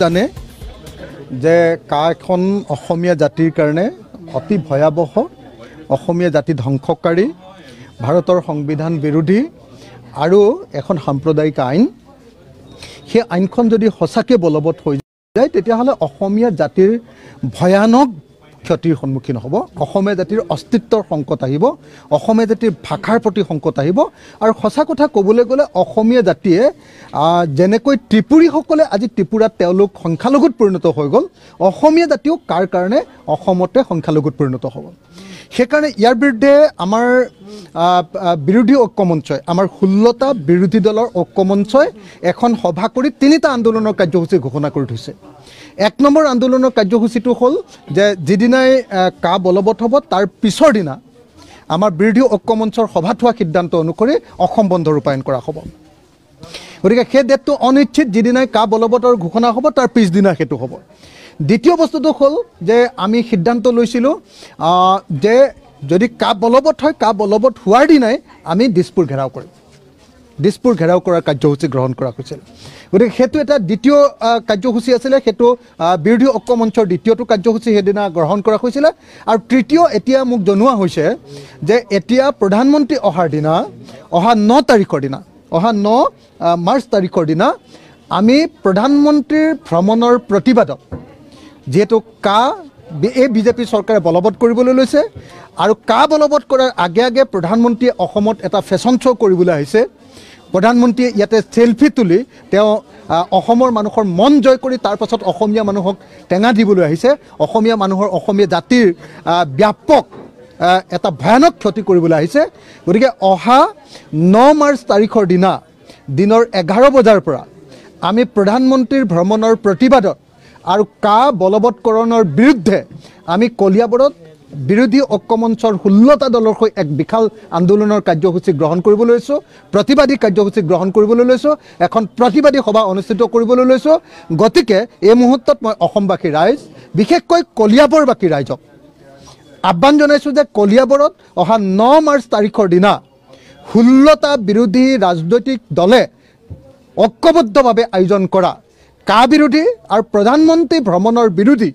জানে যে কা এখন অসমীয়া জাতিৰ কাৰণে অতি ভয়াবহ, অসমীয়া জাতি ধ্বংসকাৰী, ভাৰতৰ সংবিধান বিৰোধী আৰু এখন সাম্প্ৰদায়িক আইন। সেই আইনখন যদি সঁচাকৈ বলবৎ হৈ যায় তেতিয়াহ'লে অসমীয়া জাতিৰ ভয়ানক ক্ষতিৰ সন্মুখীন হ'ব। অসমীয়া জাতিৰ অস্তিত্বৰ সংকট আহিব, অসমীয়া জাতিৰ ভাষাৰ প্ৰতি সংকট আহিব। আৰু সঁচা কথা ক'বলৈ গ'লে অসমীয়া জাতিয়ে যেনেকৈ ত্ৰিপুৰীসকলে আজি ত্ৰিপুৰাত তেওঁলোক সংখ্যালঘুত পৰিণত হৈ গ'ল, অসমীয়া জাতিও কাৰ কাৰণে অসমতে সংখ্যালঘুত পৰিণত হ'ব। সেইকাৰণে ইয়াৰ বিৰুদ্ধে আমাৰ বিৰোধী ঐক্যমঞ্চই, আমাৰ 16টা বিৰোধী দলৰ ঐক্যমঞ্চই এখন সভা কৰি 3টা আন্দোলনৰ কাৰ্যসূচী ঘোষণা কৰি থৈছে। 1 নম্বৰ আন্দোলনৰ কাৰ্যসূচীটো হ'ল যে যিদিনাই কা বলবৎ হ'ব তাৰ পিছৰ দিনা আমাৰ বিৰোধী ঐক্যমঞ্চৰ সভাত হোৱা সিদ্ধান্ত অনুসৰি অসম বন্ধ ৰূপায়ণ কৰা হ'ব। গতিকে সেই ডেটটো অনিশ্চিত, যিদিনাই কা বলবৎৰ ঘোষণা হ'ব তাৰ পিছদিনা সেইটো হ'ব। দ্বিতীয় বস্তুটো হ'ল যে আমি সিদ্ধান্ত লৈছিলোঁ যে যদি কা বলবৎ হয়, কা বলবৎ হোৱাৰ দিনাই আমি দিছপুৰ ঘেৰাও কৰিম। দিছপুৰ ঘেৰাও কৰাৰ কাৰ্যসূচী গ্ৰহণ কৰা হৈছিল। গতিকে সেইটো এটা দ্বিতীয় কাৰ্যসূচী আছিলে, সেইটো বিৰোধী ঐক্যমঞ্চৰ দ্বিতীয়টো কাৰ্যসূচী সেইদিনা গ্ৰহণ কৰা হৈছিলে। আৰু তৃতীয় এতিয়া মোক জনোৱা হৈছে যে এতিয়া প্ৰধানমন্ত্ৰী অহাৰ দিনা, অহা 9 তাৰিখৰ দিনা, অহা 9 মাৰ্চ তাৰিখৰ দিনা আমি প্ৰধানমন্ত্ৰীৰ ভ্ৰমণৰ প্ৰতিবাদত, যিহেতু কা এই বিজেপি চৰকাৰে বলবৎ কৰিবলৈ লৈছে আৰু কা বলবৎ কৰাৰ আগে আগে প্ৰধানমন্ত্ৰীয়ে অসমত এটা ফেশ্বন শ্ব' কৰিবলৈ আহিছে। প্ৰধানমন্ত্ৰীয়ে ইয়াতে চেলফি তুলি তেওঁ অসমৰ মানুহৰ মন জয় কৰি তাৰ পাছত অসমীয়া মানুহক টেঙা দিবলৈ আহিছে। অসমীয়া মানুহৰ, অসমীয়া জাতিৰ ব্যাপক এটা ভয়ানক ক্ষতি কৰিবলৈ আহিছে। গতিকে অহা 9 মাৰ্চ তাৰিখৰ দিনা দিনৰ 11 বজাৰ পৰা আমি প্ৰধানমন্ত্ৰীৰ ভ্ৰমণৰ প্ৰতিবাদত আৰু কা বলবৎকৰণৰ বিৰুদ্ধে আমি কলিয়াবৰত বিৰোধী ঐক্যমঞ্চৰ 16টা দলৰ হৈ এক বিশাল আন্দোলনৰ কাৰ্যসূচী গ্ৰহণ কৰিবলৈ লৈছোঁ, প্ৰতিবাদী কাৰ্যসূচী গ্ৰহণ কৰিবলৈ লৈছোঁ, এখন প্ৰতিবাদী সভা অনুষ্ঠিত কৰিবলৈ লৈছোঁ। গতিকে এই মুহূৰ্তত মই অসমবাসী ৰাইজ, বিশেষকৈ কলিয়াবৰবাসী ৰাইজক আহ্বান জনাইছোঁ যে কলিয়াবৰত অহা 9 মাৰ্চ তাৰিখৰ দিনা 16টা বিৰোধী ৰাজনৈতিক দলে ঐক্যবদ্ধভাৱে আয়োজন কৰা কা বিৰোধী আৰু প্ৰধানমন্ত্ৰী ভ্ৰমণৰ বিৰোধী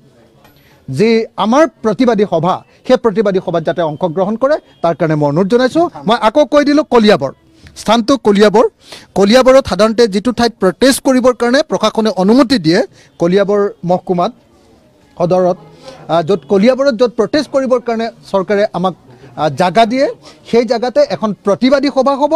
যি আমাৰ প্ৰতিবাদী সভা, সেই প্ৰতিবাদী সভাত যাতে অংশগ্ৰহণ কৰে তাৰ কাৰণে মই অনুৰোধ জনাইছোঁ। মই আকৌ কৈ দিলোঁ কলিয়াবৰ, স্থানটো কলিয়াবৰ। কলিয়াবৰত সাধাৰণতে যিটো ঠাইত প্ৰটেষ্ট কৰিবৰ কাৰণে প্ৰশাসনে অনুমতি দিয়ে, কলিয়াবৰ মহকুমাত সদৰত, য'ত কলিয়াবৰত য'ত প্ৰটেষ্ট কৰিবৰ কাৰণে চৰকাৰে আমাক জাগা দিয়ে, সেই জাগাতে এখন প্ৰতিবাদী সভা হ'ব।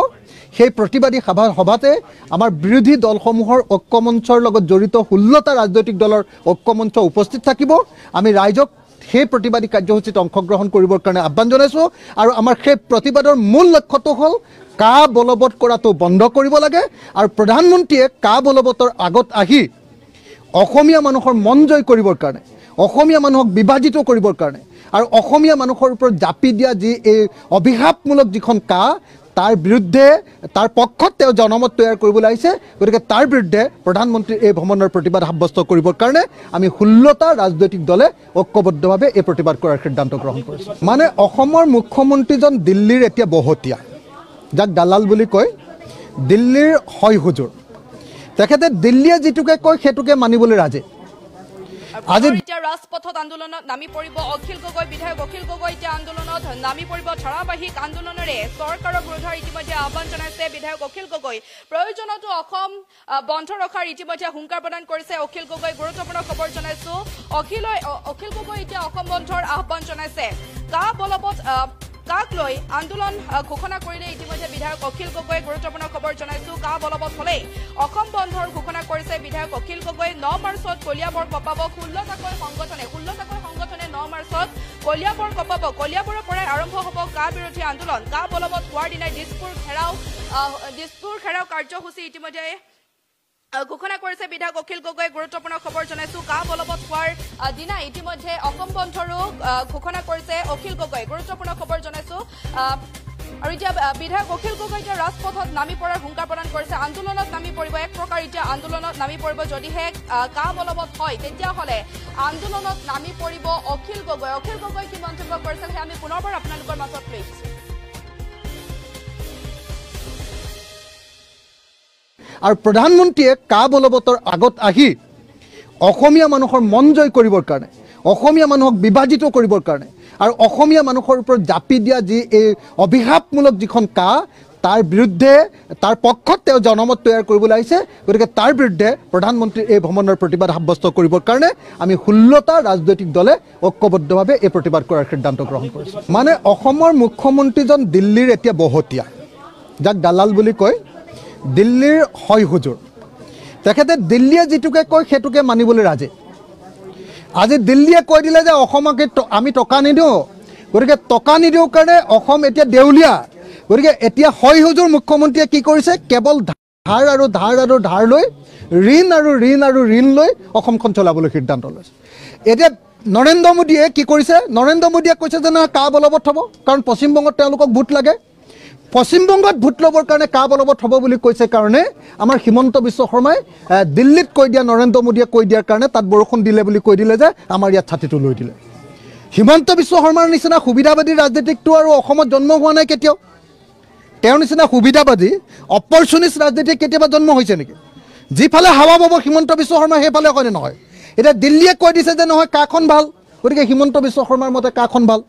সেই প্ৰতিবাদী সভাতে আমাৰ বিৰোধী দলসমূহৰ ঐক্যমঞ্চৰ লগত জড়িত 16টা ৰাজনৈতিক দলৰ ঐক্যমঞ্চ উপস্থিত থাকিব। আমি ৰাইজক সেই প্ৰতিবাদী কাৰ্যসূচীত অংশগ্ৰহণ কৰিবৰ কাৰণে আহ্বান জনাইছোঁ। আৰু আমাৰ সেই প্ৰতিবাদৰ মূল লক্ষ্যটো হ'ল কা বলবৎ কৰাটো বন্ধ কৰিব লাগে আৰু প্ৰধানমন্ত্ৰীয়ে কা বলবৎৰ আগত আহি অসমীয়া মানুহৰ মন জয় কৰিবৰ কাৰণে, অসমীয়া মানুহক বিভাজিত কৰিবৰ কাৰণে আৰু অসমীয়া মানুহৰ ওপৰত জাপি দিয়া যি এই অভিশাপমূলক যিখন কা, তাৰ বিৰুদ্ধে, তাৰ পক্ষত তেওঁ জনমত তৈয়াৰ কৰিবলৈ আহিছে। গতিকে তাৰ বিৰুদ্ধে প্ৰধানমন্ত্ৰীৰ এই ভ্ৰমণৰ প্ৰতিবাদ সাব্যস্ত কৰিবৰ কাৰণে আমি 16টা ৰাজনৈতিক দলে ঐক্যবদ্ধভাৱে এই প্ৰতিবাদ কৰাৰ সিদ্ধান্ত গ্ৰহণ কৰিছোঁ। মানে অসমৰ মুখ্যমন্ত্ৰীজন দিল্লীৰ এতিয়া বহতীয়া, যাক দালাল বুলি কয়, দিল্লীৰ হয় হুজুৰ। তেখেতে দিল্লীয়ে যিটোকে কয় সেইটোকে মানিবলৈ ৰাজে। আজি ৰাজপথত আন্দোলনত নামি পৰিব অখিল গগৈ, বিধায়ক অখিল গগৈ এতিয়া আন্দোলনত নামি পৰিব। ধাৰাবাহিক আন্দোলনেৰে চৰকাৰৰ বিৰুদ্ধে ইতিমধ্যে আহ্বান জনাইছে বিধায়ক অখিল গগৈ। প্ৰয়োজনতো অসম বন্ধ ৰখাৰ ইতিমধ্যে হুংকাৰ প্ৰদান কৰিছে অখিল গগৈ। গুৰুত্বপূৰ্ণ খবৰ জনাইছো, অখিল গগৈ এতিয়া অসম বন্ধৰ আহ্বান জনাইছে। কা বলবৎ কাক লৈ আন্দোলন ঘোষণা কৰিলে ইতিমধ্যে বিধায়ক অখিল গগৈ। গুৰুত্বপূৰ্ণ খবৰ জনাইছো, কা বলবৎ হলেই অসম বন্ধৰ ঘোষণা কৰিছে বিধায়ক অখিল গগৈ। 9 মাৰ্চত কলিয়াবৰ কপাব 16টাকৈ সংগঠনে 9 মাৰ্চত কলিয়াবৰ কপাব। কলিয়াবৰৰ পৰাই আৰম্ভ হ'ব কা বিৰোধী আন্দোলন। কা বলবৎ হোৱাৰ দিনাই দিছপুৰ ঘেৰাও কাৰ্যসূচী ইতিমধ্যে ঘোষণা কৰিছে বিধায়ক অখিল গগৈ। গুৰুত্বপূৰ্ণ খবৰ জনাইছো, কা বলবৎ হোৱাৰ দিনা ইতিমধ্যে অসম বন্ধৰো ঘোষণা কৰিছে অখিল গগৈ। গুৰুত্বপূৰ্ণ খবৰ জনাইছো। আৰু এতিয়া বিধায়ক অখিল গগৈ এতিয়া ৰাজপথত নামি পৰাৰ হুংকাৰ প্ৰদান কৰিছে। আন্দোলনত নামি পৰিব, এক প্ৰকাৰ এতিয়া আন্দোলনত নামি পৰিব। যদিহে কা বলবৎ হয় তেতিয়াহ'লে আন্দোলনত নামি পৰিব অখিল গগৈ। অখিল গগৈ কি মন্তব্য কৰিছে সেয়া আমি পুনৰবাৰ আপোনালোকৰ মাজত লৈ আহিছোঁ। আৰু প্ৰধানমন্ত্ৰীয়ে কা বলবৎৰ আগত আহি অসমীয়া মানুহৰ মন জয় কৰিবৰ কাৰণে, অসমীয়া মানুহক বিভাজিত কৰিবৰ কাৰণে আৰু অসমীয়া মানুহৰ ওপৰত জাপি দিয়া যি এই অভিশাপমূলক যিখন তাৰ বিৰুদ্ধে তাৰ পক্ষত তেওঁ জনমত তৈয়াৰ কৰিবলৈ আহিছে। গতিকে তাৰ বিৰুদ্ধে প্ৰধানমন্ত্ৰীৰ এই ভ্ৰমণৰ প্ৰতিবাদ সাব্যস্ত কৰিবৰ কাৰণে আমি 16টা ৰাজনৈতিক দলে ঐক্যবদ্ধভাৱে এই প্ৰতিবাদ কৰাৰ সিদ্ধান্ত গ্ৰহণ কৰিছোঁ। মানে অসমৰ মুখ্যমন্ত্ৰীজন দিল্লীৰ এতিয়া বহতীয়া, যাক দালাল বুলি কয়, দিল্লীৰ হয় হুজুৰ। তেখেতে দিল্লীয়ে যিটোকে কয় সেইটোকে মানিবলৈ ৰাজে। আজি দিল্লীয়ে কৈ দিলে যে অসমকে আমি টকা নিদিওঁ, গতিকে টকা নিদিওঁ কাৰণে অসম এতিয়া দেউলীয়া। গতিকে এতিয়া হয় হুজুৰ মুখ্যমন্ত্ৰীয়ে কি কৰিছে, কেৱল ধাৰ আৰু ধাৰ আৰু ধাৰ লৈ, ঋণ আৰু ঋণ আৰু ঋণ লৈ অসমখন চলাবলৈ সিদ্ধান্ত লৈছে। এতিয়া নৰেন্দ্ৰ মোদীয়ে কি কৰিছে, নৰেন্দ্ৰ মোদীয়ে কৈছে যে নহয় কা বলবৎ হ'ব, কাৰণ পশ্চিমবংগত তেওঁলোকক ভোট লাগে। পশ্চিমবংগত ভোট ল'বৰ কাৰণে কা বলবৎ হ'ব বুলি কৈছে কাৰণে আমাৰ হিমন্ত বিশ্ব শৰ্মাই দিল্লীত কৈ দিয়া, নৰেন্দ্ৰ মোদীয়ে কৈ দিয়াৰ কাৰণে তাত বৰষুণ দিলে বুলি কৈ দিলে যে আমাৰ ইয়াত ছাতিটো লৈ দিলে। হিমন্ত বিশ্ব শৰ্মাৰ নিচিনা সুবিধাবাদী ৰাজনীতিকটো আৰু অসমত জন্ম হোৱা নাই কেতিয়াও। তেওঁৰ নিচিনা সুবিধাবাদী অপৰচুনিষ্ট ৰাজনীতি কেতিয়াবা জন্ম হৈছে নেকি? যিফালে হাৱা পাব হিমন্ত বিশ্ব শৰ্মা সেইফালে হয়নে নহয়? এতিয়া দিল্লীয়ে কৈ দিছে যে নহয় কাখন ভাল, গতিকে হিমন্ত বিশ্ব শৰ্মাৰ মতে কাখন ভাল।